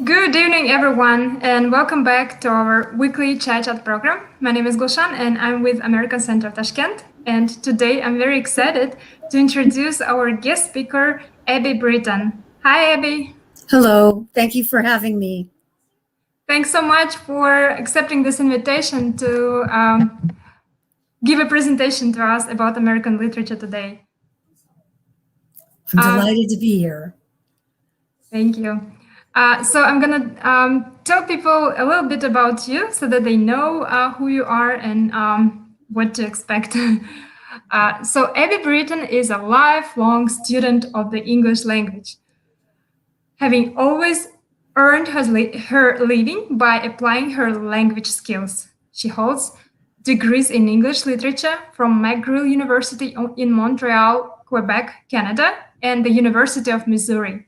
Good evening, everyone, and welcome back to our weekly chat program. My name is Gulshan, and I'm with American Center of Tashkent. And today I'm very excited to introduce our guest speaker, Abby Britton. Hi, Abby. Hello, thank you for having me. Thanks so much for accepting this invitation to give a presentation to us about American literature today. I'm delighted to be here. Thank you. So I'm going to tell people a little bit about you so that they know who you are and what to expect. So Abby Britton is a lifelong student of the English language, having always earned her living by applying her language skills. She holds degrees in English literature from McGill University in Montreal, Quebec, Canada, and the University of Missouri.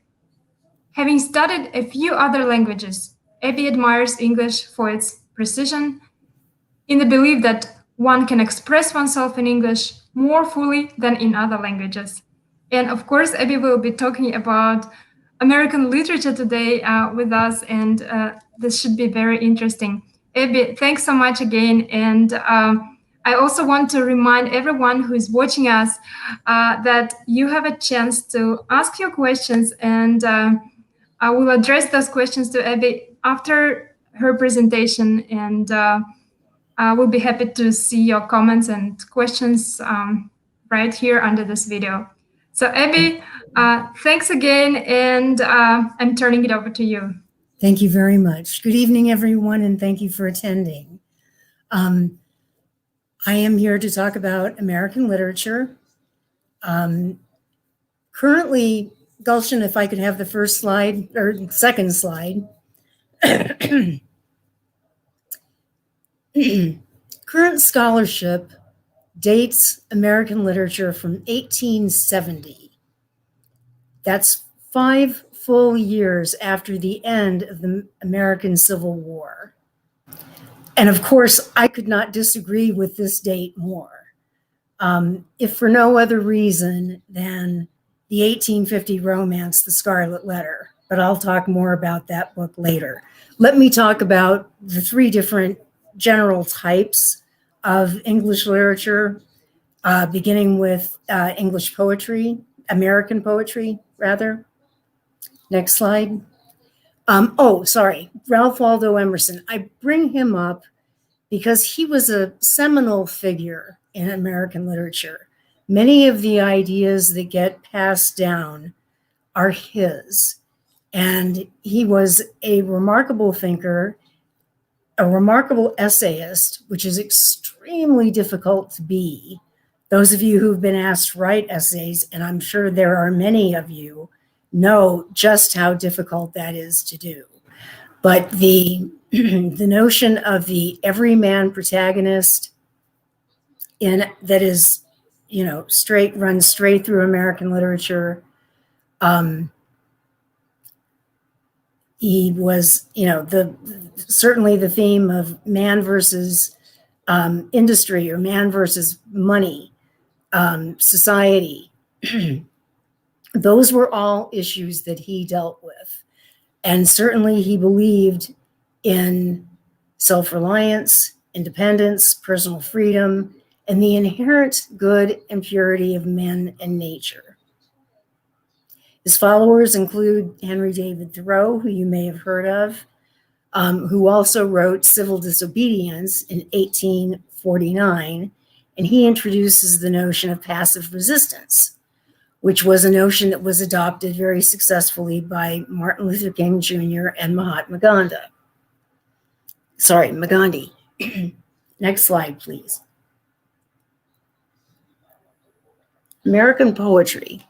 Having studied a few other languages, Abby admires English for its precision, in the belief that one can express oneself in English more fully than in other languages. And of course, Abby will be talking about American literature today with us, and this should be very interesting. Abby, thanks so much again. And I also want to remind everyone who is watching us that you have a chance to ask your questions, and I will address those questions to Abby after her presentation, and I will be happy to see your comments and questions right here under this video. So Abby, thanks again, and I'm turning it over to you. Thank you very much. Good evening, everyone, and thank you for attending. I am here to talk about American literature. Currently, Gulshan, if I could have the first slide or second slide. Current scholarship dates American literature from 1870. That's 5 full years after the end of the American Civil War. And of course, I could not disagree with this date more, if for no other reason than the 1850 romance, The Scarlet Letter. But I'll talk more about that book later. Let me talk about the 3 different general types of English literature, beginning with English poetry, American poetry, rather. Next slide. Ralph Waldo Emerson. I bring him up because he was a seminal figure in American literature. Many of the ideas that get passed down are his. And he was a remarkable thinker, a remarkable essayist, which is extremely difficult to be. Those of you who've been asked to write essays, and I'm sure there are many of you, know just how difficult that is to do. But the notion of the everyman protagonist that is, runs straight through American literature. He was, certainly the theme of man versus industry, or man versus money, society. Those were all issues that he dealt with. And certainly he believed in self-reliance, independence, personal freedom, and the inherent good and purity of men and nature. His followers include Henry David Thoreau, who you may have heard of, who also wrote Civil Disobedience in 1849, and he introduces the notion of passive resistance, which was a notion that was adopted very successfully by Martin Luther King Jr. and Mahatma Gandhi. Next slide, please. American poetry.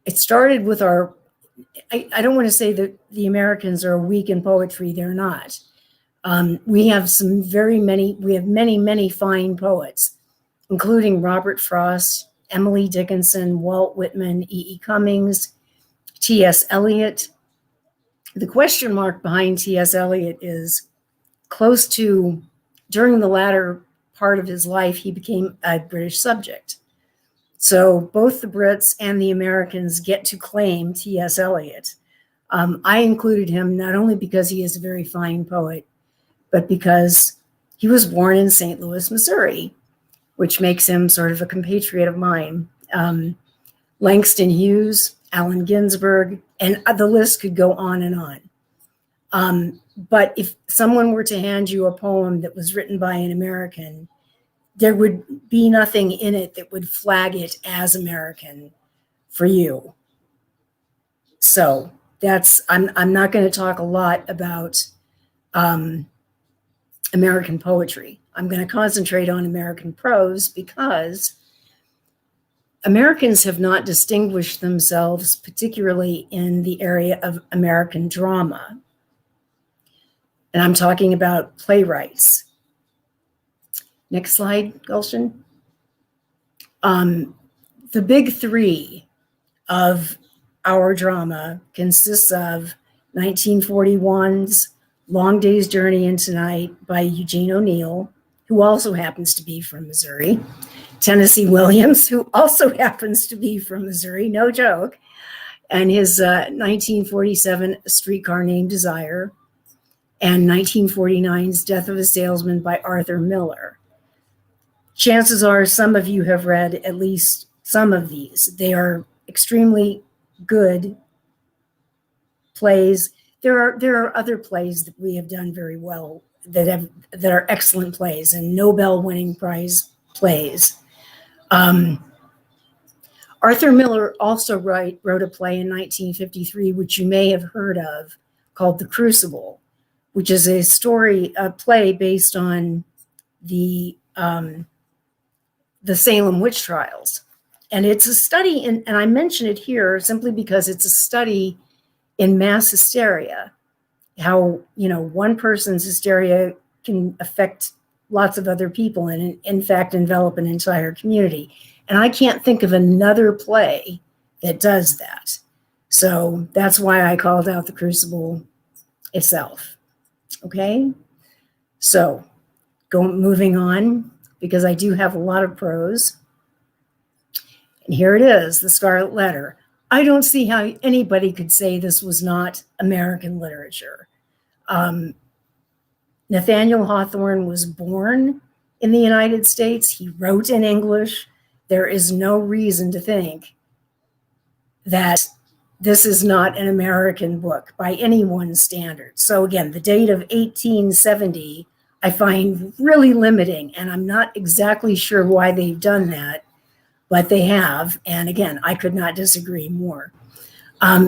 It started with I don't want to say that the Americans are weak in poetry, they're not. We have many fine poets, including Robert Frost, Emily Dickinson, Walt Whitman, E.E. Cummings, T.S. Eliot. The question mark behind T.S. Eliot is during the latter part of his life, he became a British subject. So both the Brits and the Americans get to claim T.S. Eliot. I included him not only because he is a very fine poet, but because he was born in St. Louis, Missouri, which makes him sort of a compatriot of mine. Langston Hughes, Allen Ginsberg, and the list could go on and on. But if someone were to hand you a poem that was written by an American, there would be nothing in it that would flag it as American for you. So I'm not going to talk a lot about American poetry. I'm going to concentrate on American prose because Americans have not distinguished themselves, particularly in the area of American drama. And I'm talking about playwrights. Next slide, Gulshan. The big three of our drama consists of 1941's Long Day's Journey into Night by Eugene O'Neill, who also happens to be from Missouri. Tennessee Williams, who also happens to be from Missouri, no joke, and his 1947 Streetcar Named Desire, and 1949's Death of a Salesman by Arthur Miller. Chances are some of you have read at least some of these. They are extremely good plays. There are other plays that we have done very well that are excellent plays and Nobel-winning prize plays. Arthur Miller also wrote a play in 1953, which you may have heard of, called The Crucible, which is a play based on the Salem witch trials. And it's a study and I mention it here simply because it's a study in mass hysteria, how, one person's hysteria can affect lots of other people and in fact envelop an entire community. And I can't think of another play that does that. So that's why I called out The Crucible itself. Okay, so moving on, because I do have a lot of prose. And here it is, The Scarlet Letter. I don't see how anybody could say this was not American literature. Nathaniel Hawthorne was born in the United States. He wrote in English. There is no reason to think that this is not an American book by anyone's standards. So again, the date of 1870, I find really limiting, and I'm not exactly sure why they've done that, but they have. And again, I could not disagree more.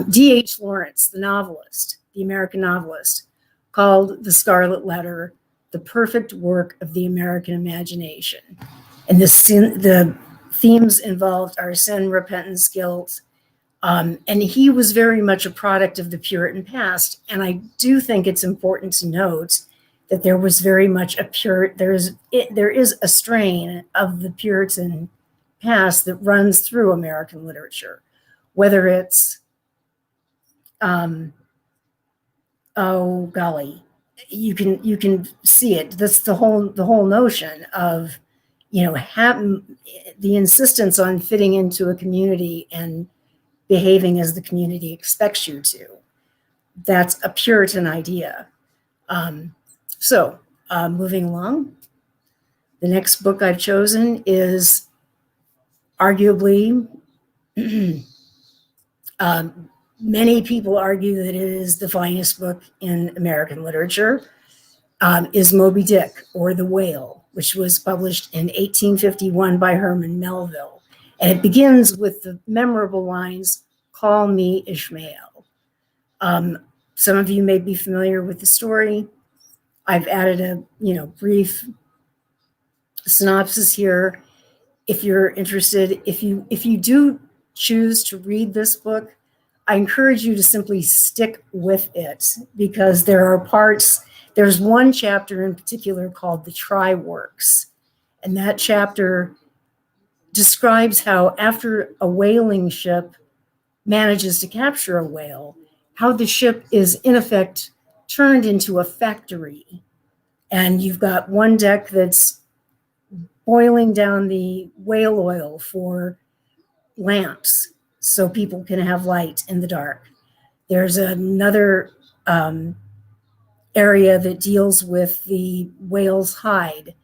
D.H. Lawrence, the novelist, the American novelist, called The Scarlet Letter the perfect work of the American imagination. And the themes involved are sin, repentance, guilt. And he was very much a product of the Puritan past. And I do think it's important to note that there was very much there is a strain of the Puritan past that runs through American literature, whether it's, oh golly, you can see it. That's the whole notion of, having the insistence on fitting into a community and behaving as the community expects you to. That's a Puritan idea. So moving along, the next book I've chosen is arguably, many people argue that it is the finest book in American literature, is Moby Dick, or The Whale, which was published in 1851 by Herman Melville. And it begins with the memorable lines, "Call me Ishmael." Some of you may be familiar with the story. I've added a brief synopsis here. If you're interested, if you do choose to read this book, I encourage you to simply stick with it, because there's one chapter in particular called The Try-Works. And that chapter describes how after a whaling ship manages to capture a whale, how the ship is in effect turned into a factory. And you've got one deck that's boiling down the whale oil for lamps so people can have light in the dark. There's another area that deals with the whale's hide.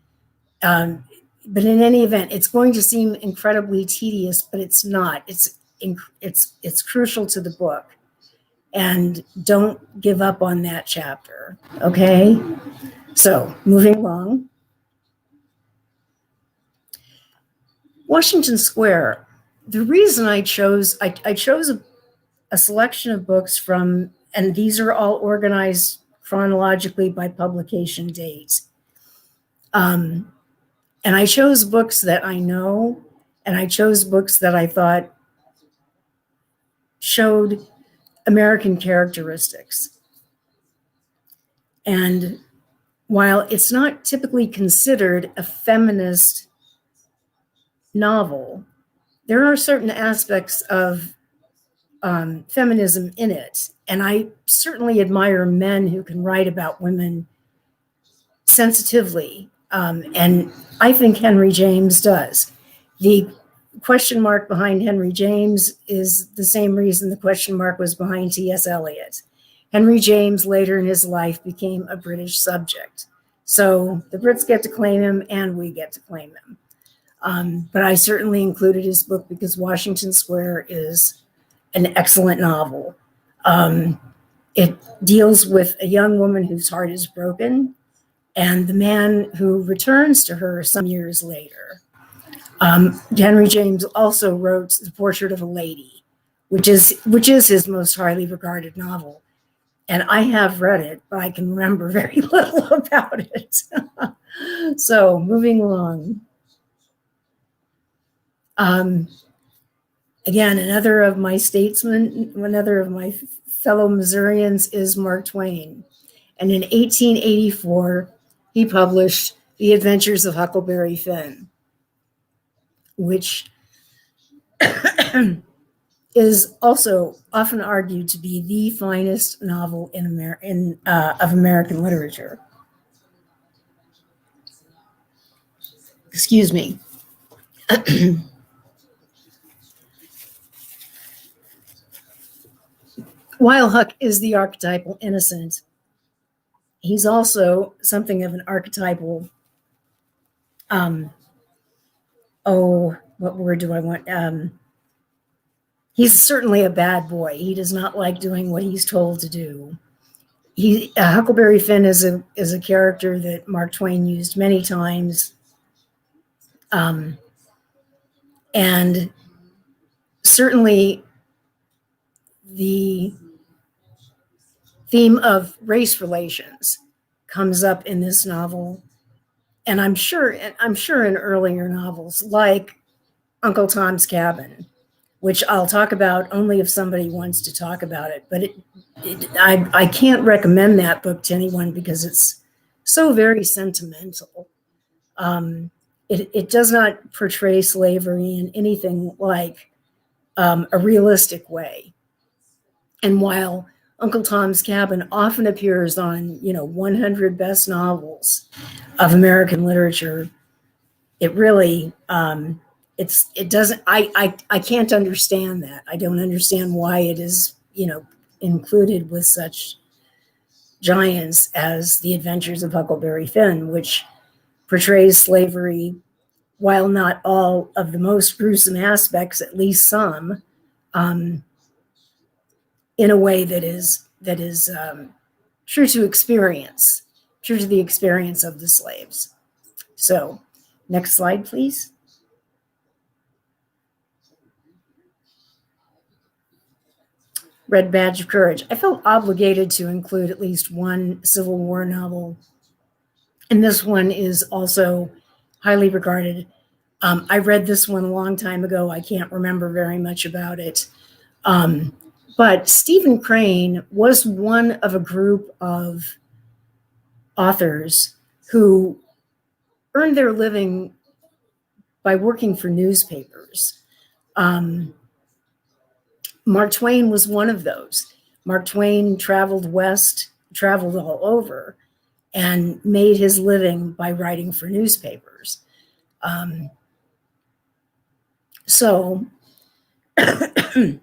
But in any event, it's going to seem incredibly tedious, but it's not. It's crucial to the book. And don't give up on that chapter, okay? So, moving along. Washington Square. The reason I chose a selection of books from, and these are all organized chronologically by publication date. And I chose books that I know, and I chose books that I thought showed American characteristics. And while it's not typically considered a feminist novel, there are certain aspects of feminism in it. And I certainly admire men who can write about women sensitively. And I think Henry James does. The question mark behind Henry James is the same reason the question mark was behind T.S. Eliot. Henry James later in his life became a British subject. So the Brits get to claim him and we get to claim him. But I certainly included his book because Washington Square is an excellent novel. It deals with a young woman whose heart is broken and the man who returns to her some years later. Henry James also wrote The Portrait of a Lady, which is his most highly regarded novel. And I have read it, but I can remember very little about it. So moving along. Again, another of my statesmen, another of my fellow Missourians is Mark Twain. And in 1884, he published The Adventures of Huckleberry Finn, which is also often argued to be the finest novel of American literature. Excuse me. While Huck is the archetypal innocent, he's also something of an archetypal, what word do I want? He's certainly a bad boy. He does not like doing what he's told to do. Huckleberry Finn is a character that Mark Twain used many times. And certainly the theme of race relations comes up in this novel. And I'm sure in earlier novels like Uncle Tom's Cabin, which I'll talk about only if somebody wants to talk about it. But I can't recommend that book to anyone because it's so very sentimental. It does not portray slavery in anything like a realistic way. And while Uncle Tom's Cabin often appears on 100 best novels of American literature, it really it doesn't. I can't understand that. I don't understand why it is included with such giants as The Adventures of Huckleberry Finn, which portrays slavery, while not all of the most gruesome aspects, at least some, in a way that is true to experience, true to the experience of the slaves. So, next slide, please. Red Badge of Courage. I felt obligated to include at least one Civil War novel, and this one is also highly regarded. I read this one a long time ago. I can't remember very much about it. But Stephen Crane was one of a group of authors who earned their living by working for newspapers. Mark Twain was one of those. Mark Twain traveled west, traveled all over, and made his living by writing for newspapers. So I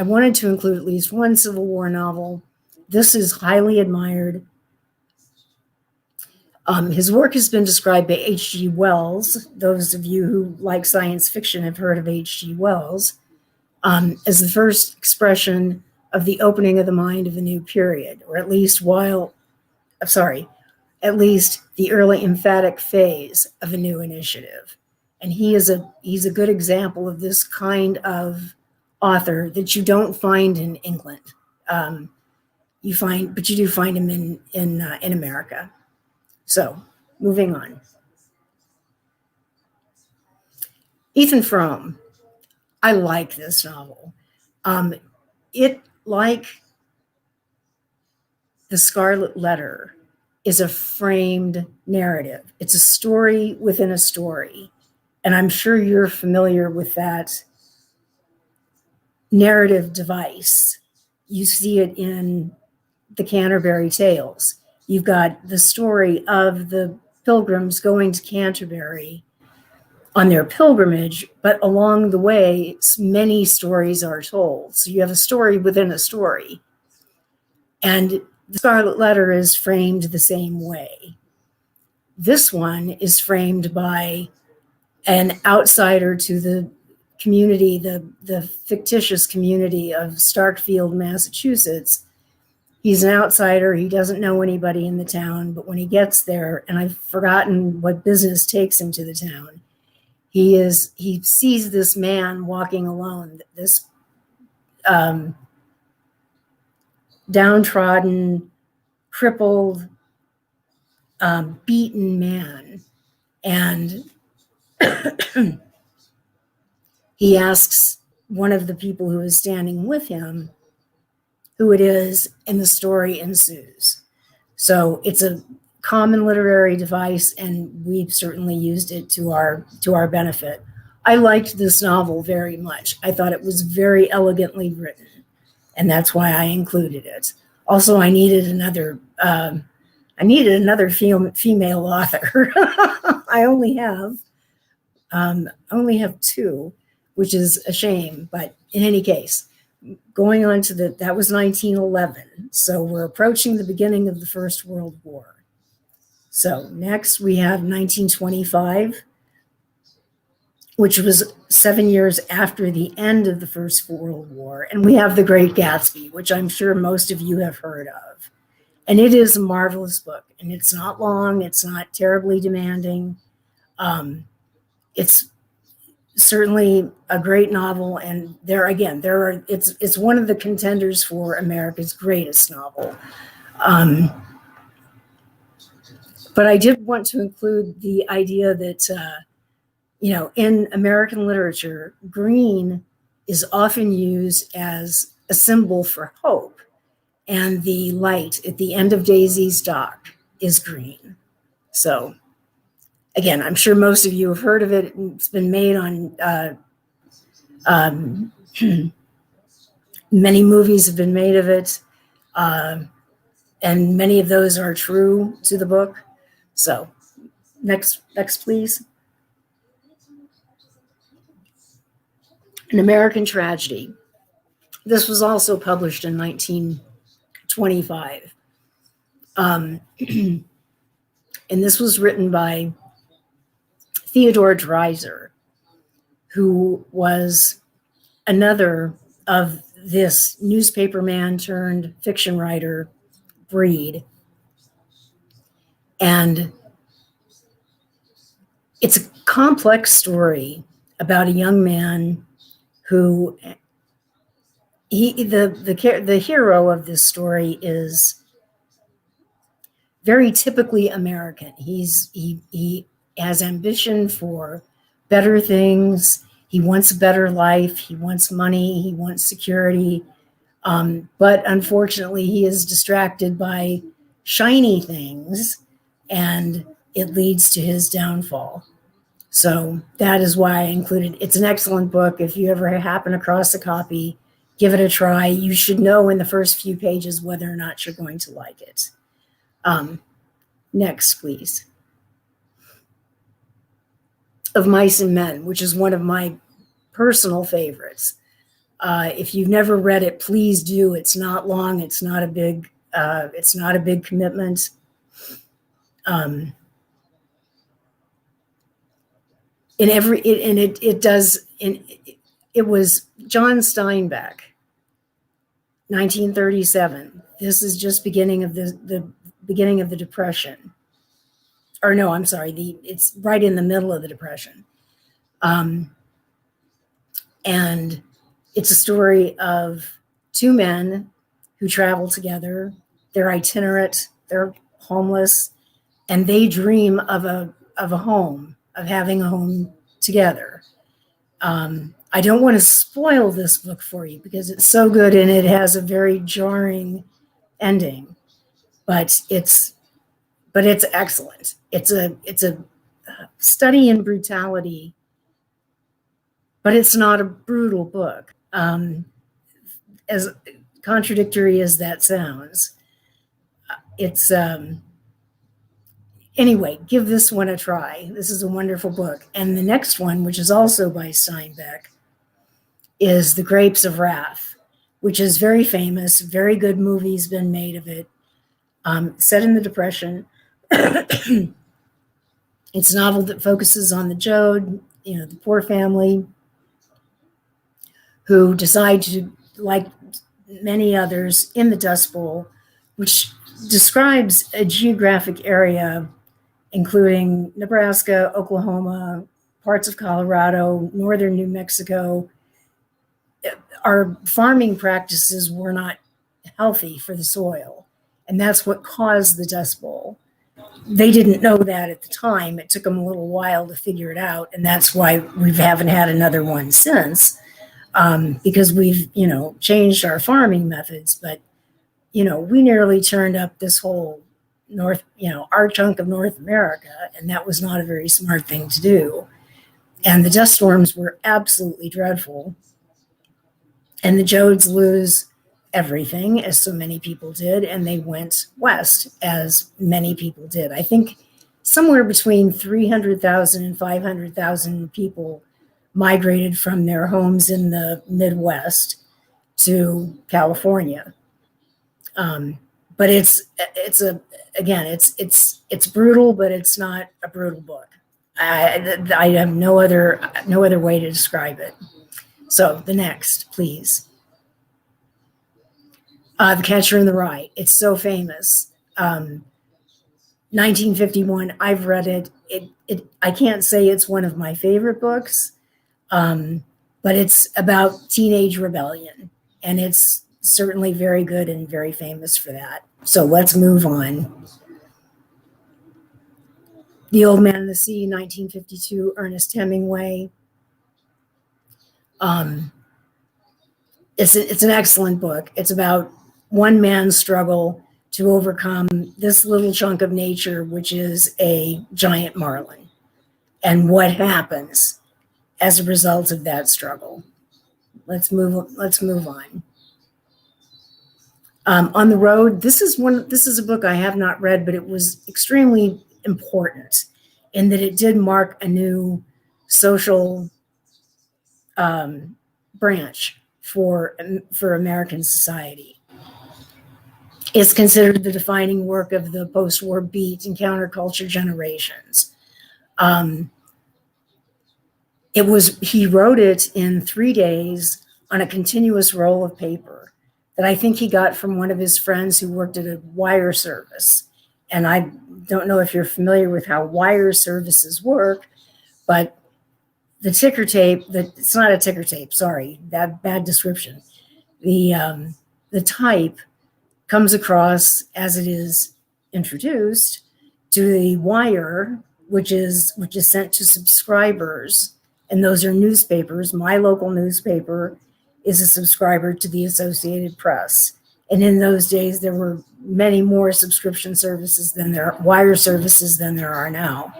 wanted to include at least one Civil War novel. This is highly admired. His work has been described by H.G. Wells. Those of you who like science fiction have heard of H.G. Wells, as the first expression of the opening of the mind of a new period, or at least the early emphatic phase of a new initiative. And he's a good example of this kind of author that you don't find in England. You do find him in America. So, moving on. Ethan Frome. I like this novel. It, like The Scarlet Letter, is a framed narrative. It's a story within a story. And I'm sure you're familiar with that narrative device. You see it in the Canterbury Tales. You've got the story of the pilgrims going to Canterbury on their pilgrimage, but along the way, many stories are told. So you have a story within a story. And The Scarlet Letter is framed the same way. This one is framed by an outsider to the community, the fictitious community of Starkfield, Massachusetts. He's an outsider. He doesn't know anybody in the town, but when he gets there, and I've forgotten what business takes him to the town, he sees this man walking alone, this downtrodden, crippled, beaten man. And he asks one of the people who is standing with him who it is, and the story ensues. So it's a common literary device, and we've certainly used it to our benefit. I liked this novel very much. I thought it was very elegantly written, and that's why I included it. Also, I needed another female author. I only have two, which is a shame. But in any case, going on to that was 1911. So we're approaching the beginning of the First World War. So next we have 1925, which was 7 years after the end of the First World War. And we have The Great Gatsby, which I'm sure most of you have heard of. And it is a marvelous book. And it's not long. It's not terribly demanding. It's certainly a great novel. And it's one of the contenders for America's greatest novel. But I did want to include the idea that, in American literature, green is often used as a symbol for hope. And the light at the end of Daisy's dock is green. So, again, I'm sure most of you have heard of it. It's been made on, many movies have been made of it. And many of those are true to the book. So, next, please. An American Tragedy. This was also published in 1925. And this was written by Theodore Dreiser, who was another of this newspaperman turned fiction writer breed. And it's a complex story about a young man who the hero of this story is very typically American. He has ambition for better things. He wants a better life. He wants money. He wants security. But unfortunately, he is distracted by shiny things, and it leads to his downfall. So that is why I included it. It's an excellent book. If you ever happen across a copy, give it a try. You should know in the first few pages whether or not you're going to like it. Next, please. Of Mice and Men, which is one of my personal favorites. If you've never read it, please do. It's not long. It's not a big commitment. It was John Steinbeck, 1937. This is just beginning of the beginning of the Depression. Or no, I'm sorry. It's right in the middle of the Depression. And it's a story of two men who travel together. They're itinerant, they're homeless, and they dream of a home, of having a home together. I don't want to spoil this book for you because it's so good and it has a very jarring ending, but it's excellent. It's a study in brutality, but it's not a brutal book. As contradictory as that sounds, it's anyway, give this one a try. This is a wonderful book. And the next one, which is also by Steinbeck, is The Grapes of Wrath, which is very famous. Very good movie's been made of it. Set in the Depression. It's a novel that focuses on the Joad, the poor family who decide to, like many others, in the Dust Bowl, which describes a geographic area including Nebraska, Oklahoma, parts of Colorado, northern New Mexico. Our farming practices were not healthy for the soil, and that's what caused the Dust Bowl. They didn't know that at the time. It took them a little while to figure it out, and that's why we haven't had another one since, because we've, changed our farming methods. But, we nearly turned up this whole our chunk of North America, and that was not a very smart thing to do. And the dust storms were absolutely dreadful. And the Joads lose everything, as so many people did, and they went west, as many people did. I think somewhere between 300,000 and 500,000 people migrated from their homes in the Midwest to California. But it's brutal, but it's not a brutal book. I have no other way to describe it. So the next, please. The Catcher in the Rye. It's so famous. 1951. I've read it. I can't say it's one of my favorite books, but it's about teenage rebellion, and it's certainly very good and very famous for that. So let's move on. The Old Man and the Sea, 1952, Ernest Hemingway. It's an excellent book. It's about one man's struggle to overcome this little chunk of nature, which is a giant marlin, and what happens as a result of that struggle. Let's move on. On the Road. This is a book I have not read, but it was extremely important in that it did mark a new social branch for American society. It's considered the defining work of the post-war beat and counterculture generations. He wrote it in 3 days on a continuous roll of paper that I think he got from one of his friends who worked at a wire service. And I don't know if you're familiar with how wire services work, but the ticker tape, it's not a ticker tape, sorry, bad description. The type comes across as it is introduced to the wire, which is sent to subscribers, and those are newspapers. My local newspaper is a subscriber to the Associated Press. And in those days, there were many more subscription services wire services than there are now.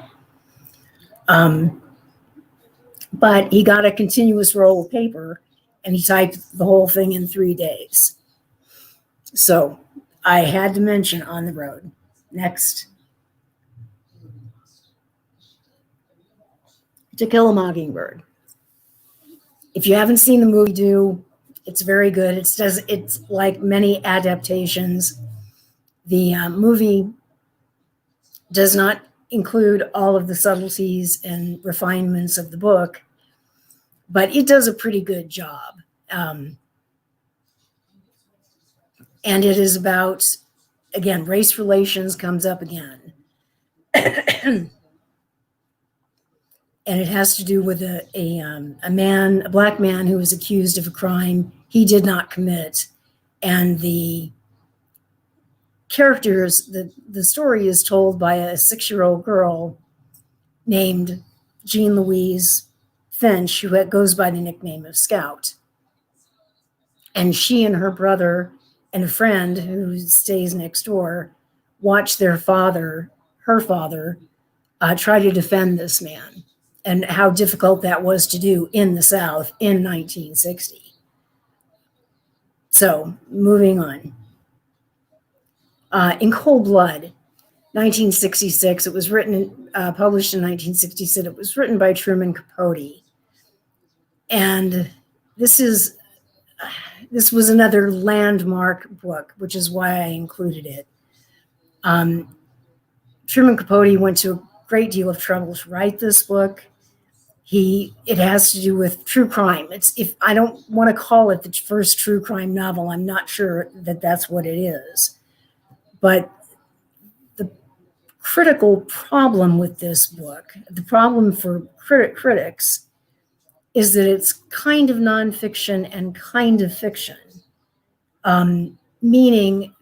But he got a continuous roll of paper and he typed the whole thing in 3 days. So I had to mention On the Road. Next. To Kill a Mockingbird. If you haven't seen the movie, do. It's very good. It's like many adaptations. The movie does not include all of the subtleties and refinements of the book, but it does a pretty good job. And it is about, again, race relations comes up again. And it has to do with a black man who was accused of a crime he did not commit. And the characters, the story is told by a 6-year-old girl named Jean Louise Finch, who goes by the nickname of Scout. And she and her brother and a friend who stays next door watch her father, try to defend this man, and how difficult that was to do in the South in 1960. So, moving on. In Cold Blood, 1966, it was published in 1966. It was written by Truman Capote. And this was another landmark book, which is why I included it. Truman Capote went to a great deal of trouble to write this book. It has to do with true crime. If I don't want to call it the first true crime novel, I'm not sure that that's what it is. But the critical problem with this book, the problem for critics, is that it's kind of nonfiction and kind of fiction. Meaning,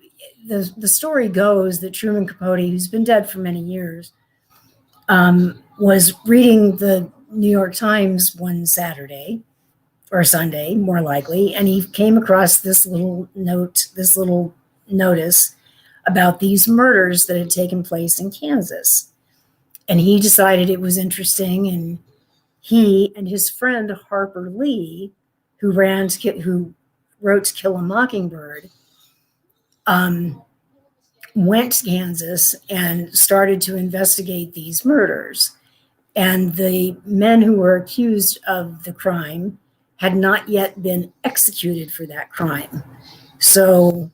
the story goes that Truman Capote, who's been dead for many years, was reading the New York Times one Saturday or Sunday, more likely, and he came across this little notice about these murders that had taken place in Kansas. And he decided it was interesting, and he and his friend Harper Lee, who wrote To Kill a Mockingbird, went to Kansas and started to investigate these murders. And the men who were accused of the crime had not yet been executed for that crime. So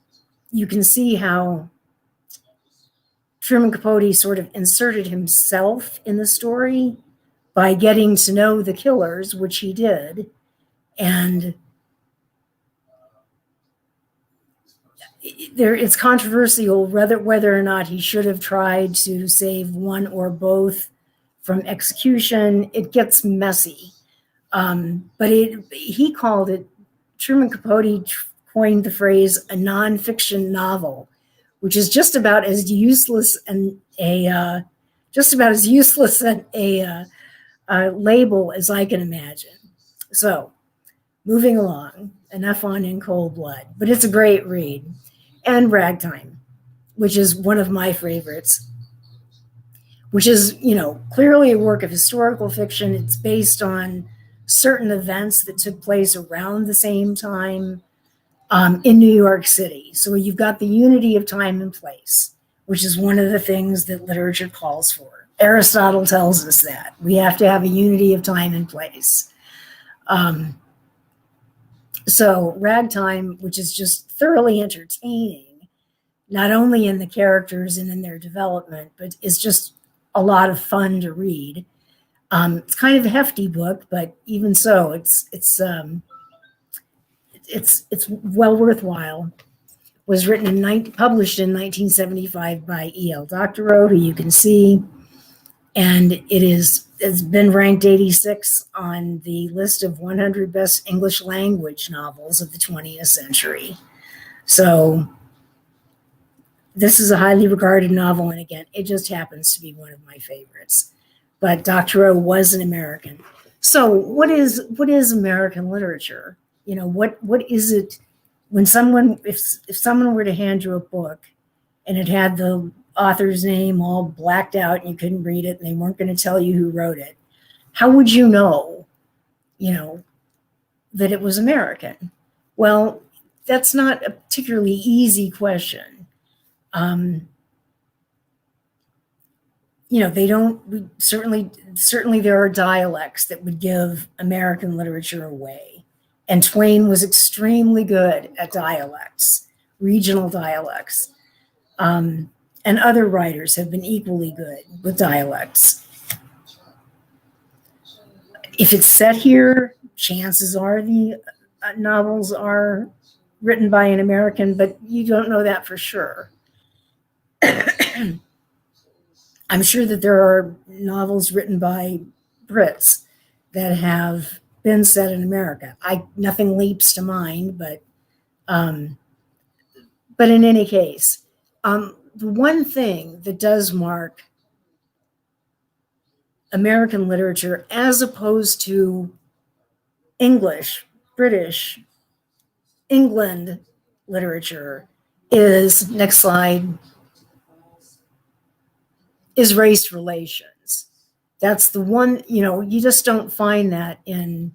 you can see how Truman Capote sort of inserted himself in the story by getting to know the killers, which he did. And it's controversial whether or not he should have tried to save one or both from execution. It gets messy. But he called it, Truman Capote coined the phrase, a nonfiction novel, which is just about as useless a label as I can imagine. So, moving along, enough on In Cold Blood, but it's a great read. And Ragtime, which is one of my favorites, which is, clearly a work of historical fiction. It's based on certain events that took place around the same time in New York City. So you've got the unity of time and place, which is one of the things that literature calls for. Aristotle tells us that. We have to have a unity of time and place. So Ragtime, which is just thoroughly entertaining, not only in the characters and in their development, but is just a lot of fun to read. It's kind of a hefty book, but even so, it's well worthwhile. Was published in 1975 by E.L. Doctorow, who you can see, and it's been ranked 86 on the list of 100 best English language novels of the 20th century. So this is a highly regarded novel, and again, it just happens to be one of my favorites. But Doctorow was an American. So what is American literature? What is it when if someone were to hand you a book and it had the author's name all blacked out and you couldn't read it and they weren't going to tell you who wrote it, how would you know that it was American? Well, that's not a particularly easy question. they don't, certainly there are dialects that would give American literature away. And Twain was extremely good at dialects, regional dialects. And other writers have been equally good with dialects. If it's set here, chances are the novels are written by an American, but you don't know that for sure. I'm sure that there are novels written by Brits that have been set in America. Nothing leaps to mind, but in any case, the one thing that does mark American literature as opposed to English, British, England literature is, next slide, is race relations. That's the one, you just don't find that in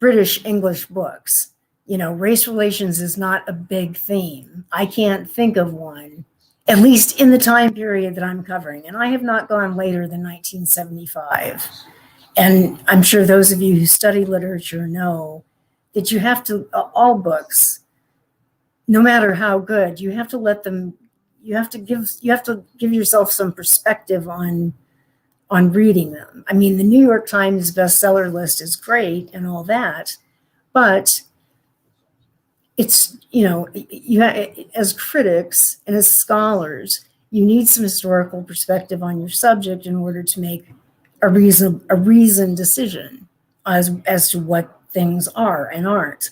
British English books. Race relations is not a big theme. I can't think of one, at least in the time period that I'm covering. And I have not gone later than 1975. And I'm sure those of you who study literature know that you have to, all books, no matter how good, you have to let them, you have to give yourself some perspective on reading them. I mean, the New York Times bestseller list is great and all that, but it's, as critics and as scholars, you need some historical perspective on your subject in order to make a reasoned decision as to what things are and aren't.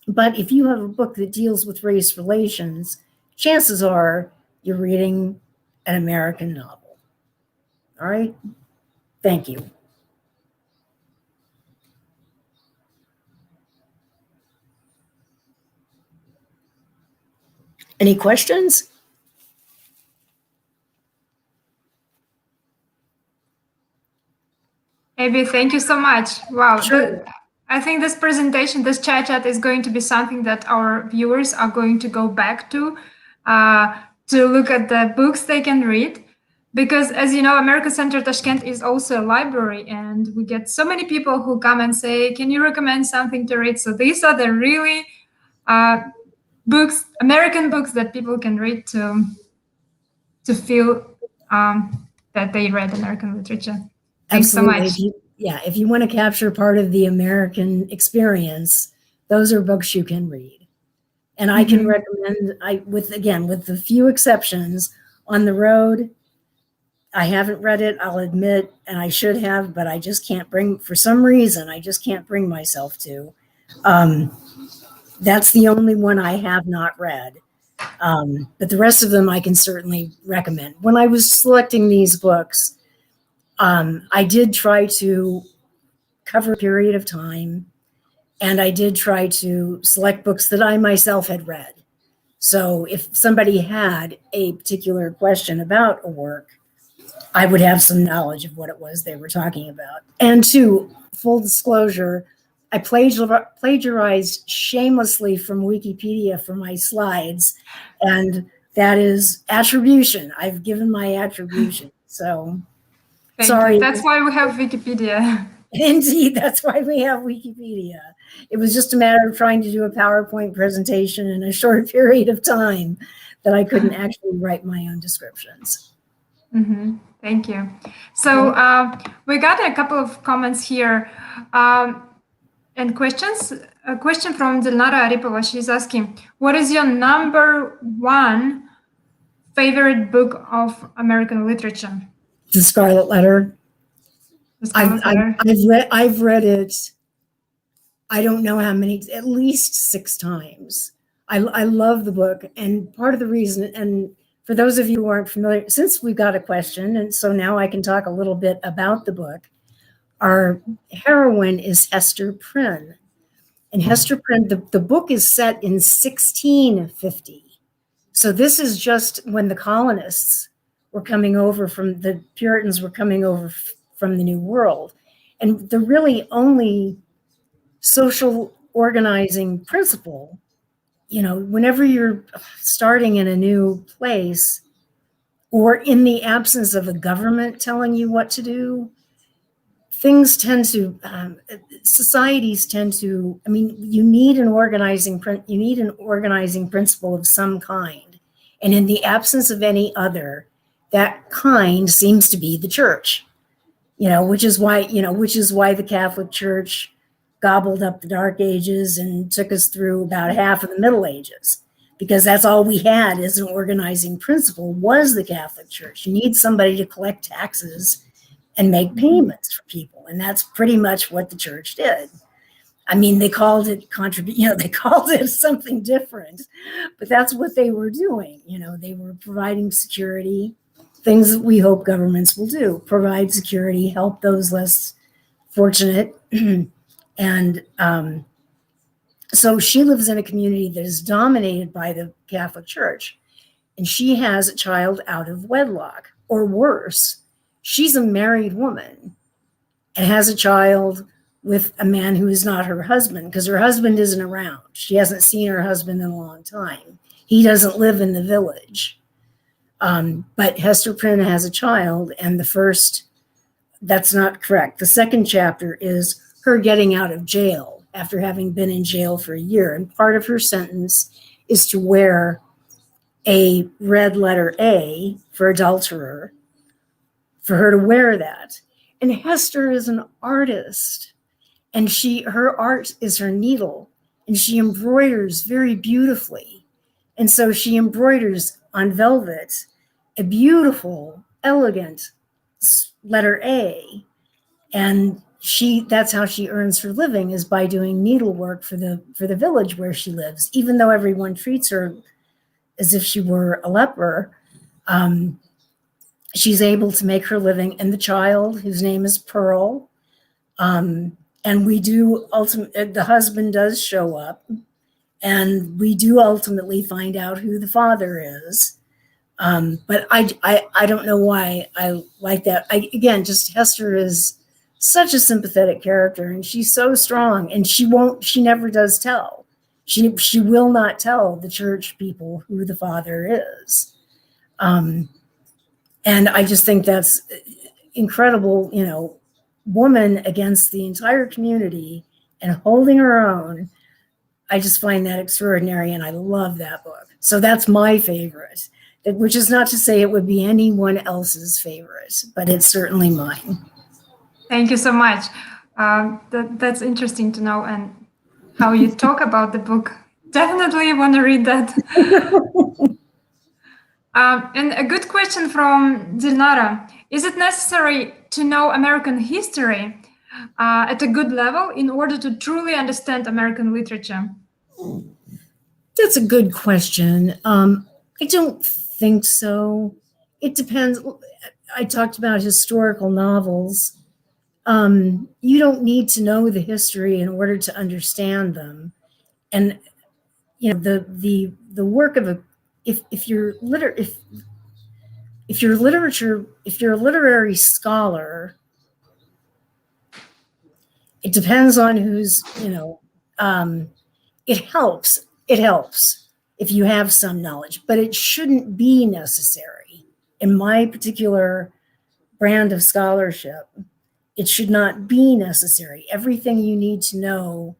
But if you have a book that deals with race relations, chances are you're reading an American novel. All right? Thank you. Any questions? Abby, thank you so much. Wow. Sure. I think this presentation, this chat is going to be something that our viewers are going to go back to look at the books they can read. Because as you know, America Center Tashkent is also a library, and we get so many people who come and say, can you recommend something to read? So these are the really books, American books that people can read to feel that they read American literature. Thanks Absolutely. so much. If you want to capture part of the American experience, those are books you can read. And I can recommend, with the few exceptions, On the Road, I haven't read it, I'll admit, and I should have, but I just can't for some reason, I just can't bring myself to. That's the only one I have not read. But the rest of them I can certainly recommend. When I was selecting these books, I did try to cover a period of time, and I did try to select books that I myself had read. So if somebody had a particular question about a work, I would have some knowledge of what it was they were talking about. And to full disclosure, I plagiarized shamelessly from Wikipedia for my slides, and that is attribution. I've given my attribution. So sorry. That's why we have Wikipedia. Indeed, that's why we have Wikipedia. It was just a matter of trying to do a PowerPoint presentation in a short period of time that I couldn't actually write my own descriptions. Thank you. So we got a couple of comments here and questions. A question from Dilnara Aripova. She's asking, what is your number one favorite book of American literature? The Scarlet Letter. I've read it, I don't know how many, at least 6 times. I love the book, and part of the reason, and for those of you who aren't familiar, since we've got a question, and so now I can talk a little bit about the book, our heroine is Hester Prynne. And Hester Prynne, the book is set in 1650. So this is just when the colonists were coming over the Puritans were coming over from the New World. And the really only social organizing principle whenever you're starting in a new place or in the absence of a government telling you what to do, things tend to, societies tend to, you need an organizing principle of some kind. And in the absence of any other, that kind seems to be the church, which is why the Catholic Church gobbled up the Dark Ages and took us through about half of the Middle Ages, because that's all we had as an organizing principle was the Catholic Church. You need somebody to collect taxes and make payments for people, and that's pretty much what the church did. They called it they called it something different, but that's what they were doing. They were providing security, things that we hope governments will do: provide security, help those less fortunate. And so she lives in a community that is dominated by the Catholic Church, and she has a child out of wedlock, or worse, she's a married woman and has a child with a man who is not her husband, because her husband isn't around. She hasn't seen her husband in a long time. He doesn't live in the village. But Hester Prynne has a child, and that's not correct. The second chapter is her getting out of jail after having been in jail for a year. And part of her sentence is to wear a red letter A for adulterer, for her to wear that. And Hester is an artist, and her art is her needle, and she embroiders very beautifully. And so she embroiders on velvet a beautiful, elegant letter A, and that's how she earns her living, is by doing needlework for the village where she lives. Even though everyone treats her as if she were a leper, she's able to make her living. And the child, whose name is Pearl, and the husband does show up, and we do ultimately find out who the father is. But I don't know why I like that. Just Hester is such a sympathetic character, and she's so strong, and she never does tell. She will not tell the church people who the father is. And I just think that's incredible, woman against the entire community and holding her own. I just find that extraordinary, and I love that book. So that's my favorite, which is not to say it would be anyone else's favorite, but it's certainly mine. Thank you so much. That's interesting to know, and how you talk about the book. Definitely want to read that. And a good question from Dilnara. Is it necessary to know American history at a good level in order to truly understand American literature? That's a good question. I don't think so. It depends. I talked about historical novels. You don't need to know the history in order to understand them. And the work of if you're a literary scholar, it depends on who's, it helps if you have some knowledge, but it shouldn't be necessary. In my particular brand of scholarship, it should not be necessary. Everything you need to know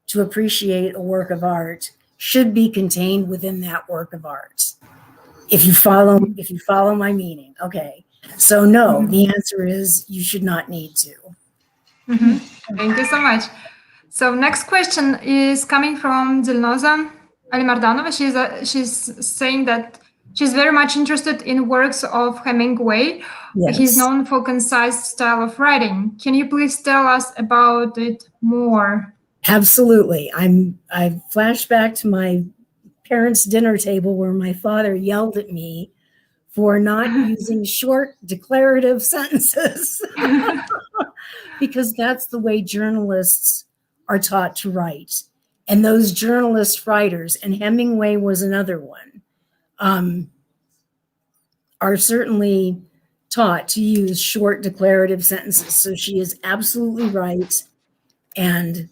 to appreciate a work of art should be contained within that work of art. If you follow my meaning. Okay. So no, the answer is you should not need to. Thank you so much. So next question is coming from Dilnoza Alimardanova. She's saying that she's very much interested in works of Hemingway. Yes. He's known for concise style of writing. Can you please tell us about it more? Absolutely. I flash back to my parents' dinner table where my father yelled at me for not using short declarative sentences because that's the way journalists are taught to write. And those journalist writers, and Hemingway was another one, are certainly taught to use short declarative sentences. So she is absolutely right. And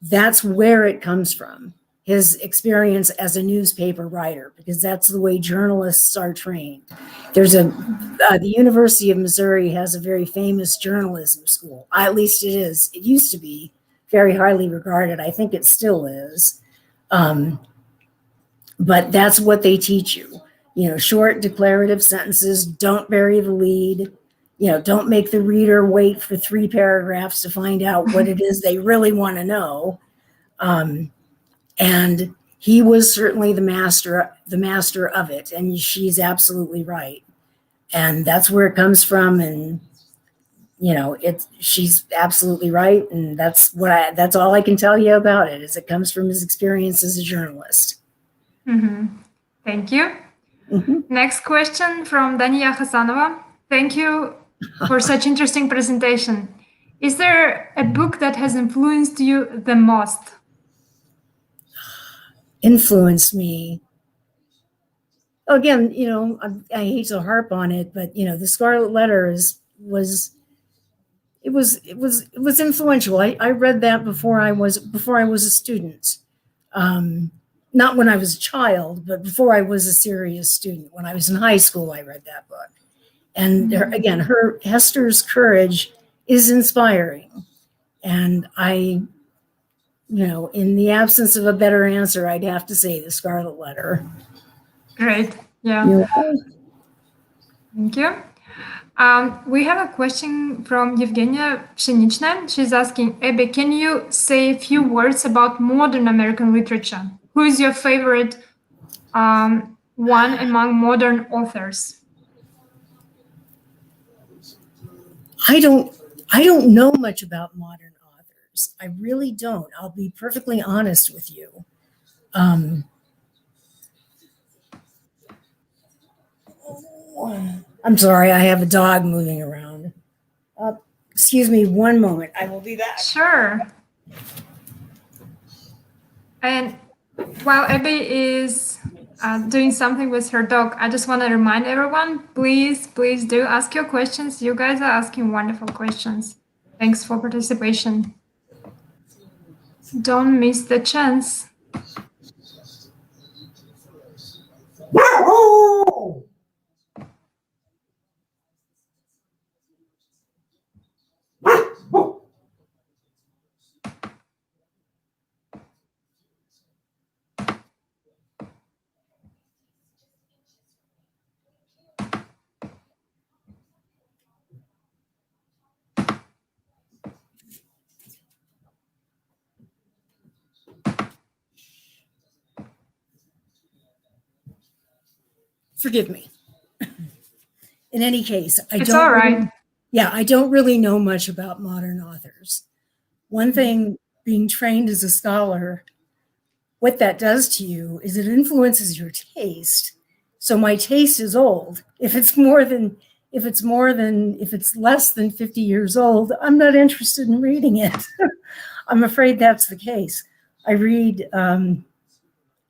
that's where it comes from. his experience as a newspaper writer, because that's the way journalists are trained. There's the University of Missouri has a very famous journalism school. At least it is. It used to be very highly regarded. I think it still is. But that's what they teach you. Short declarative sentences, don't bury the lead. Don't make the reader wait for 3 paragraphs to find out what it is they really want to know. And he was certainly the master of it. And she's absolutely right. And that's where it comes from. And, she's absolutely right. And that's all I can tell you about it, is it comes from his experience as a journalist. Mm-hmm. Thank you. Mm-hmm. Next question from Dania Hasanova. Thank you for such interesting presentation. Is there a book that has influenced you the most? Influenced me. Again, I hate to harp on it, but The Scarlet Letter was influential. I read that before I was a student. Not when I was a child, but before I was a serious student. When I was in high school, I read that book. And Hester's courage is inspiring. And in the absence of a better answer, I'd have to say The Scarlet Letter. Great. Yeah. Thank you. We have a question from Evgenia Pshenichna. She's asking, Abby, can you say a few words about modern American literature? Who is your favorite one among modern authors? I don't know much about modern authors. I really don't. I'll be perfectly honest with you. I'm sorry, I have a dog moving around. Excuse me one moment. I will be back. Sure. And while Abby is doing something with her dog, I just want to remind everyone, please do ask your questions. You guys are asking wonderful questions. Thanks for participation. Don't miss the chance. Forgive me. In any case, I don't really know much about modern authors. One thing, being trained as a scholar, what that does to you is it influences your taste. So my taste is old. If it's less than 50 years old, I'm not interested in reading it. I'm afraid that's the case. I read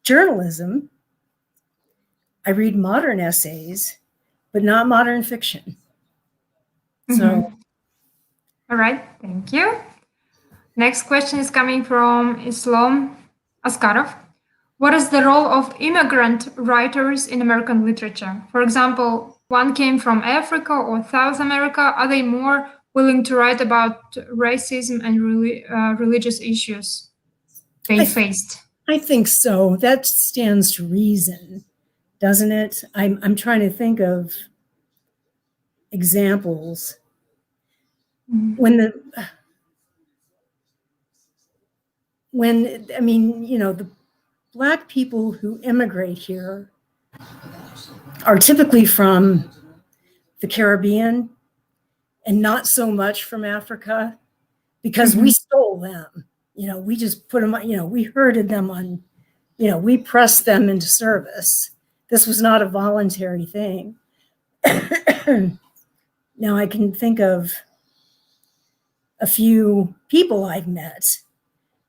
journalism. I read modern essays, but not modern fiction. So. All right, thank you. Next question is coming from Islam Askarov. What is the role of immigrant writers in American literature? For example, one came from Africa or South America. Are they more willing to write about racism and religious issues they faced? I think so. That stands to reason, doesn't it? I'm trying to think of examples. The Black people who immigrate here are typically from the Caribbean and not so much from Africa, because we stole them. We just put them, we herded them on, we pressed them into service. This was not a voluntary thing. Now I can think of a few people I've met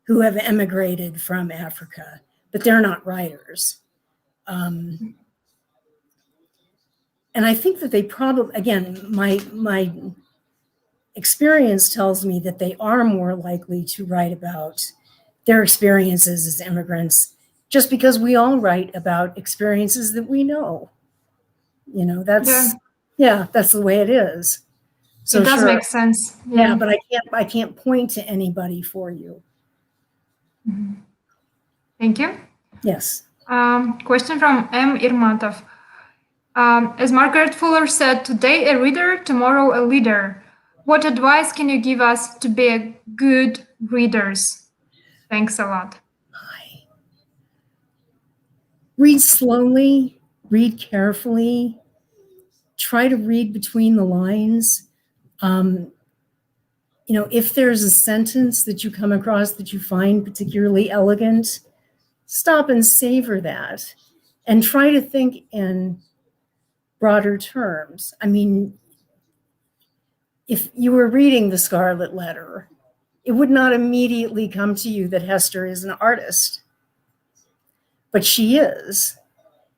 who have emigrated from Africa, but they're not writers. And I think that they probably, again, my experience tells me that they are more likely to write about their experiences as immigrants just because we all write about experiences that we know. That's that's the way it is. So it does sure. make sense. Yeah, but I can't point to anybody for you. Mm-hmm. Thank you. Yes. Question from M. Irmatov. As Margaret Fuller said, today a reader, tomorrow a leader. What advice can you give us to be good readers? Thanks a lot. Read slowly, read carefully, try to read between the lines. If there's a sentence that you come across that you find particularly elegant, stop and savor that and try to think in broader terms. I mean, if you were reading The Scarlet Letter, it would not immediately come to you that Hester is an artist, but she is.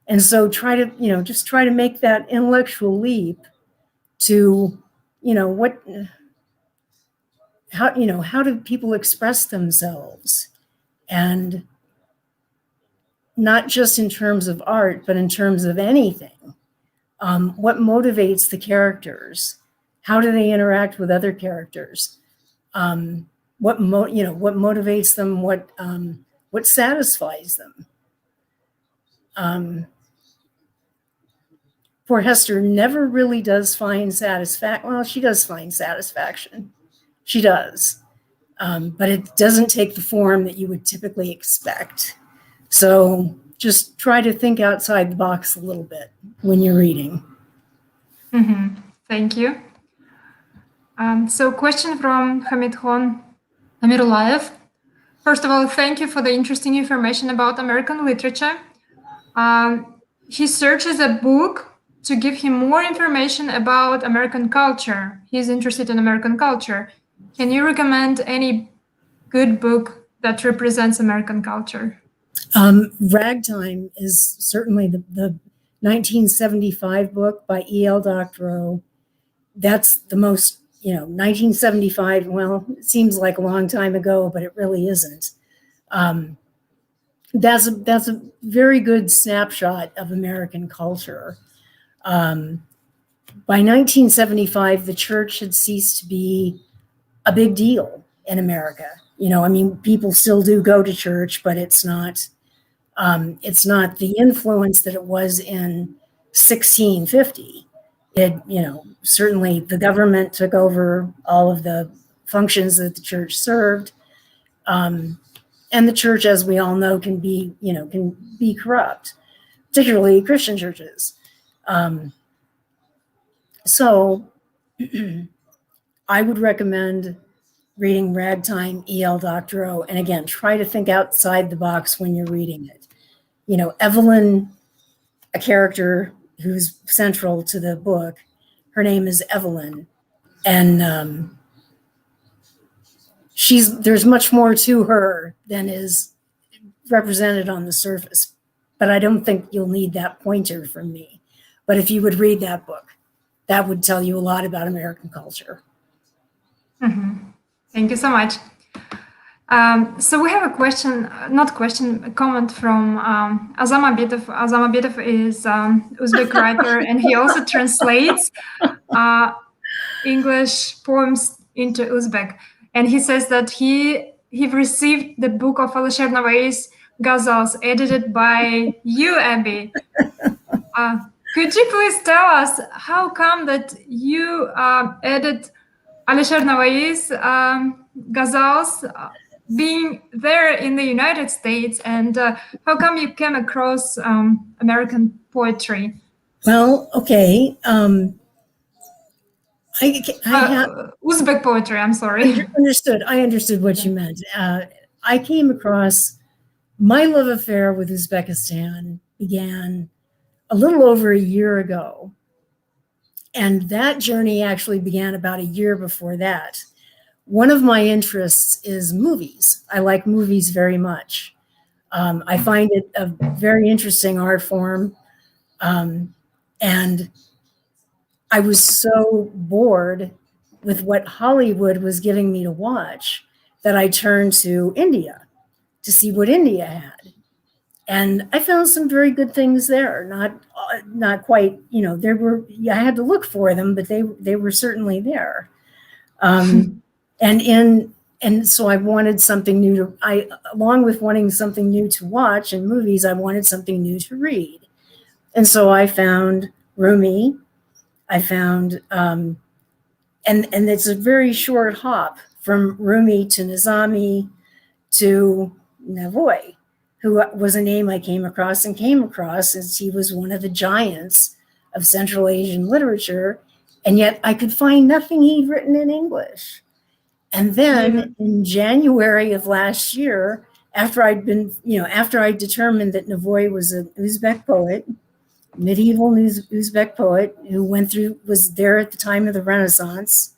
And so just try to make that intellectual leap to, how do people express themselves? And not just in terms of art, but in terms of anything. What motivates the characters? How do they interact with other characters? What motivates them? What satisfies them? Poor Hester never really does find satisfaction. Well, she does find satisfaction. She does. But it doesn't take the form that you would typically expect. So just try to think outside the box a little bit when you're reading. Mm-hmm. Thank you. So question from Hamidhon Amirulayev. First of all, thank you for the interesting information about American literature. He searches a book to give him more information about American culture. He's interested in American culture. Can you recommend any good book that represents American culture? Ragtime is certainly the 1975 book by E.L. Doctorow. That's the most, 1975, well, it seems like a long time ago, but it really isn't. That's a very good snapshot of American culture. By 1975, the church had ceased to be a big deal in America. People still do go to church, but it's not the influence that it was in 1650. Certainly the government took over all of the functions that the church served. And the church, as we all know, can be corrupt, particularly Christian churches. So I would recommend reading Ragtime, E.L. Doctorow, and again, try to think outside the box when you're reading it. Evelyn, a character who's central to the book, her name is Evelyn, and there's much more to her than is represented on the surface, but I don't think you'll need that pointer from me. But if you would read that book, that would tell you a lot about American culture. Mm-hmm. Thank you so much. So we have a comment from Azam Abidov. Azam Abidov is Uzbek writer, and he also translates English poems into Uzbek. And he says that he received the book of Alisher Navai's ghazals edited by you, Abby. Could you please tell us how come that you edit Alisher Navai's ghazals being there in the United States, and how come you came across American poetry? Well, okay. I have Uzbek poetry, I'm sorry. I understood what you meant. I came across my love affair with Uzbekistan began a little over a year ago. And that journey actually began about a year before that. One of my interests is movies. I like movies very much. I find it a very interesting art form. And I was so bored with what Hollywood was giving me to watch that I turned to India to see what India had. And I found some very good things there. Not quite, there were, I had to look for them, but they were certainly there. And so I wanted something new along with wanting something new to watch and movies, I wanted something new to read. And so I found Rumi. I found, and it's a very short hop from Rumi to Nizami to Navoy, who was a name I came across as he was one of the giants of Central Asian literature. And yet I could find nothing he'd written in English. And then in January of last year, after I determined that Navoy was an Uzbek poet, medieval Uzbek poet who was there at the time of the Renaissance,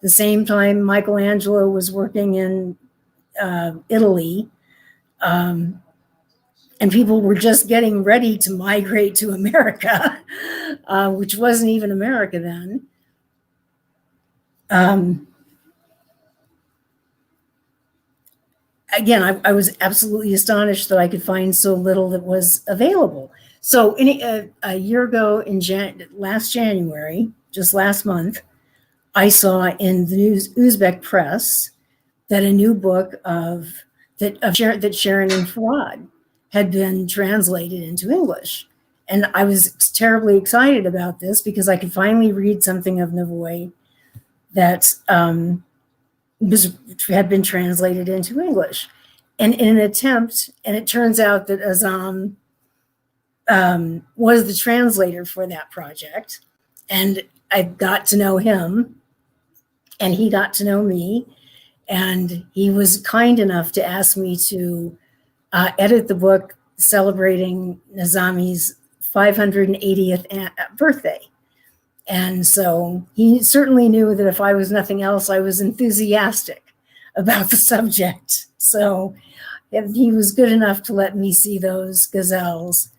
the same time Michelangelo was working in Italy, and people were just getting ready to migrate to America, which wasn't even America then. Again, I was absolutely astonished that I could find so little that was available. So a year ago, last January, just last month, I saw in the Uzbek press that a new book that Sharon and Fuad had been translated into English. And I was terribly excited about this because I could finally read something of Navoy that had been translated into English. And in an attempt, and it turns out that Azam was the translator for that project. And I got to know him, and he got to know me. And he was kind enough to ask me to edit the book celebrating Nizami's 580th birthday. And so he certainly knew that if I was nothing else, I was enthusiastic about the subject. So he was good enough to let me see those gazelles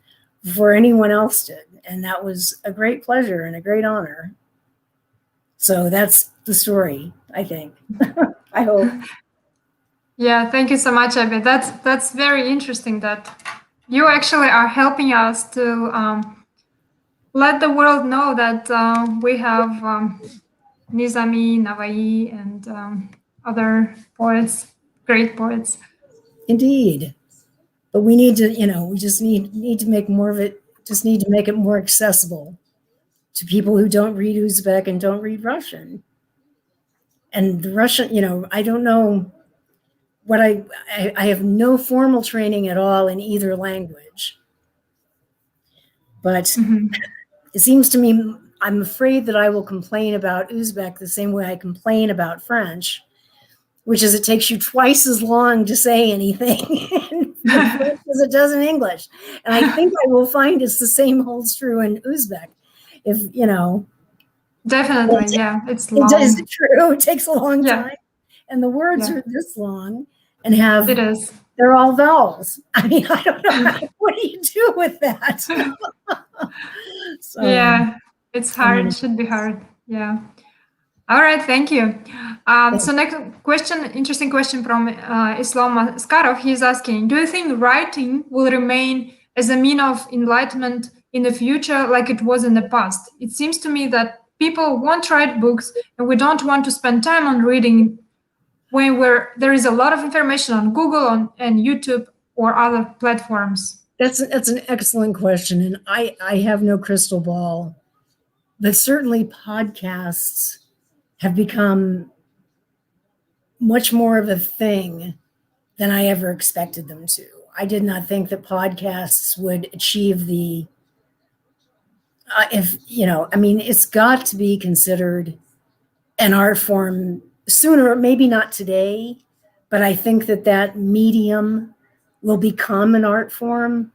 before anyone else did. And that was a great pleasure and a great honor. So that's the story, I think. I hope. Yeah, thank you so much, Abby. That's very interesting that you actually are helping us to let the world know that we have Nizami, Navai, and other poets, great poets. Indeed. But we need to, we just need to make more of it, just need to make it more accessible to people who don't read Uzbek and don't read Russian. And the Russian, I don't know what I have no formal training at all in either language. But it seems to me, I'm afraid that I will complain about Uzbek the same way I complain about French, which is it takes you twice as long to say anything as it does in English. And I think I will find it's the same holds true in Uzbek. If, Definitely, yeah, it's long. Is it true? It takes a long time. And the words are this long and they're all vowels. I mean, I don't know. What do you do with that? So, yeah, it's hard. It should be hard. Yeah. All right, thank you. So next question, interesting question from Islam Askarov. He's asking, do you think writing will remain as a means of enlightenment in the future like it was in the past? It seems to me that people won't write books and we don't want to spend time on reading when there is a lot of information on Google and YouTube or other platforms. That's an excellent question. And I have no crystal ball, but certainly podcasts have become much more of a thing than I ever expected them to. I did not think that podcasts would achieve it's got to be considered an art form sooner, maybe not today, but I think that medium will become an art form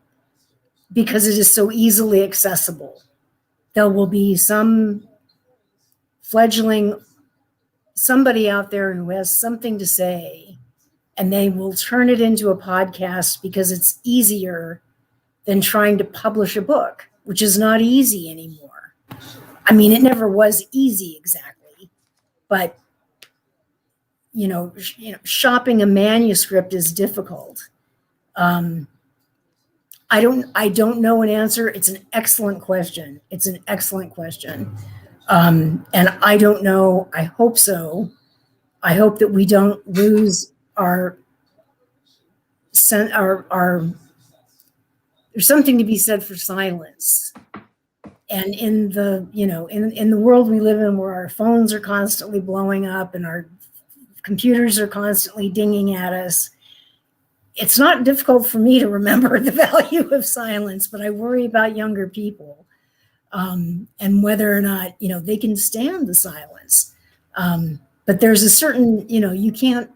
because it is so easily accessible. There will be some fledgling somebody out there who has something to say, and they will turn it into a podcast because it's easier than trying to publish a book, which is not easy anymore. I mean, it never was easy exactly, but shopping a manuscript is difficult. I don't know an answer. It's an excellent question. It's an excellent question. And I don't know. I hope so. I hope that we don't lose our there's something to be said for silence. And in the, in the world we live in, where our phones are constantly blowing up and our computers are constantly dinging at us, it's not difficult for me to remember the value of silence, but I worry about younger people, and whether or not, they can stand the silence. But there's a certain, you can't,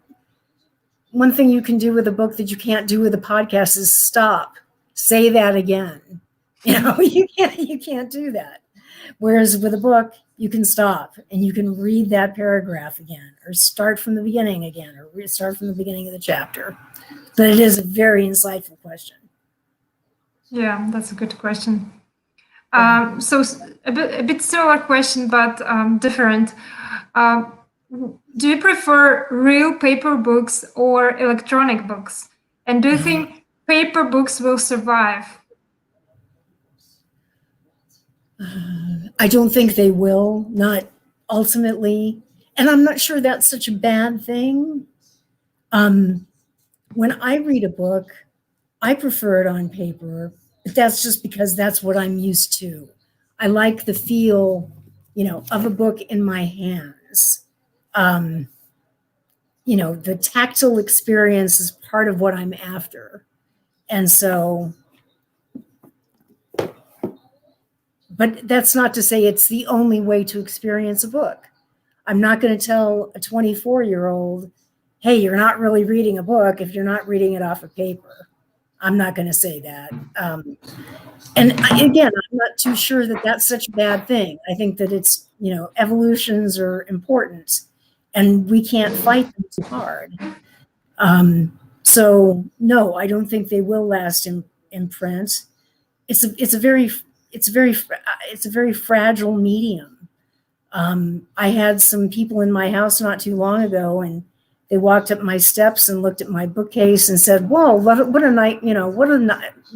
one thing you can do with a book that you can't do with a podcast is stop, say that again. You can't do that. Whereas with a book, you can stop and you can read that paragraph again, or start from the beginning again, or start from the beginning of the chapter. But it is a very insightful question. Yeah, that's a good question. So a bit similar question, but different. Do you prefer real paper books or electronic books? And do you think paper books will survive? I don't think they will, not ultimately. And I'm not sure that's such a bad thing. When I read a book, I prefer it on paper, but that's just because that's what I'm used to. I like the feel, of a book in my hands. The tactile experience is part of what I'm after. And so, but that's not to say it's the only way to experience a book. I'm not going to tell a 24-year-old, hey, you're not really reading a book if you're not reading it off of paper. I'm not going to say that. And again, I'm not too sure that that's such a bad thing. I think that it's, evolutions are important and we can't fight them too hard. So no, I don't think they will last in print. It's a very fragile medium. I had some people in my house not too long ago, and they walked up my steps and looked at my bookcase and said, "Whoa, what a nice,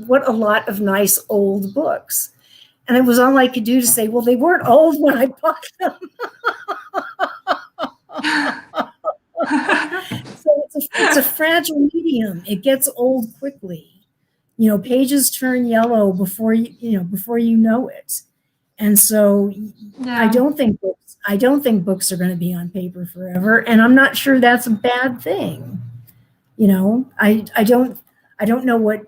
what a lot of nice old books." And it was all I could do to say, "Well, they weren't old when I bought them." So it's a fragile medium. It gets old quickly. Pages turn yellow before you know it. And so Yeah. I don't think books are going to be on paper forever, and I'm not sure that's a bad thing. I don't know what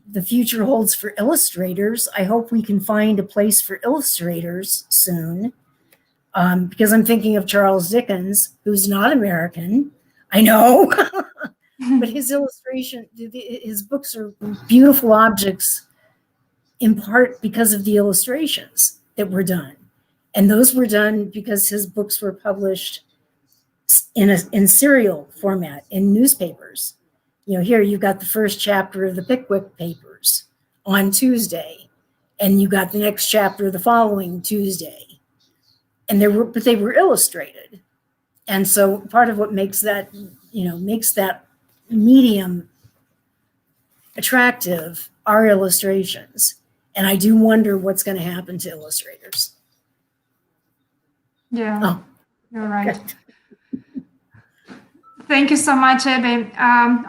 the future holds for illustrators. I hope we can find a place for illustrators soon, because I'm thinking of Charles Dickens, who's not American. I know, but his books are beautiful objects in part because of the illustrations that were done. And those were done because his books were published in serial format in newspapers. Here you've got the first chapter of the Pickwick Papers on Tuesday, and you got the next chapter the following Tuesday. And they were illustrated. And so part of what makes that medium attractive are illustrations. And I do wonder what's going to happen to illustrators. Yeah, oh. You're right. Thank you so much, Abby.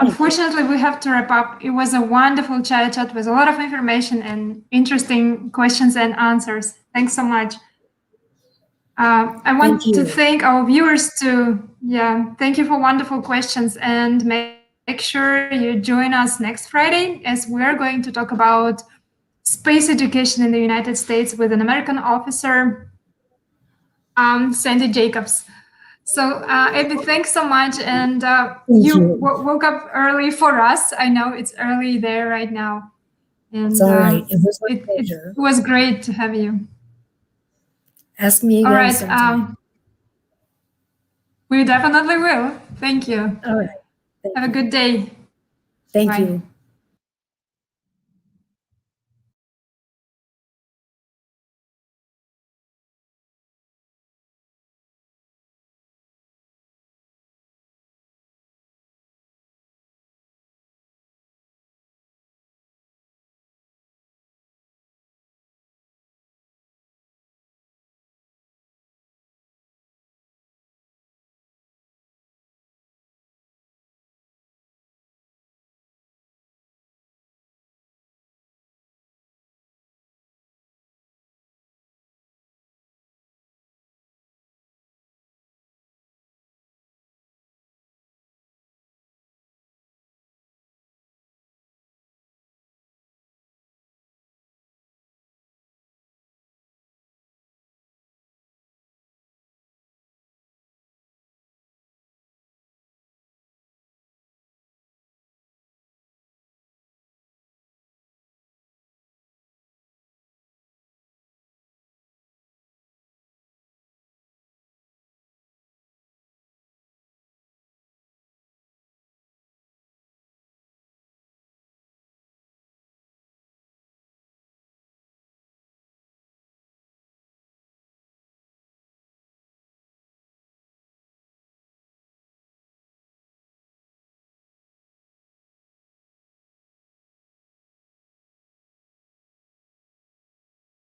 Unfortunately, we have to wrap up. It was a wonderful chat with a lot of information and interesting questions and answers. Thanks so much. I want to thank our viewers too. Yeah, thank you for wonderful questions, and make sure you join us next Friday, as we're going to talk about space education in the United States with an American officer, Sandy Jacobs. So, Abby, thanks so much. And you woke up early for us. I know it's early there right now. And it's all right. It was my pleasure. It was great to have you. Ask me again. All right. We definitely will. Thank you. All right. Have a good day. Thank you.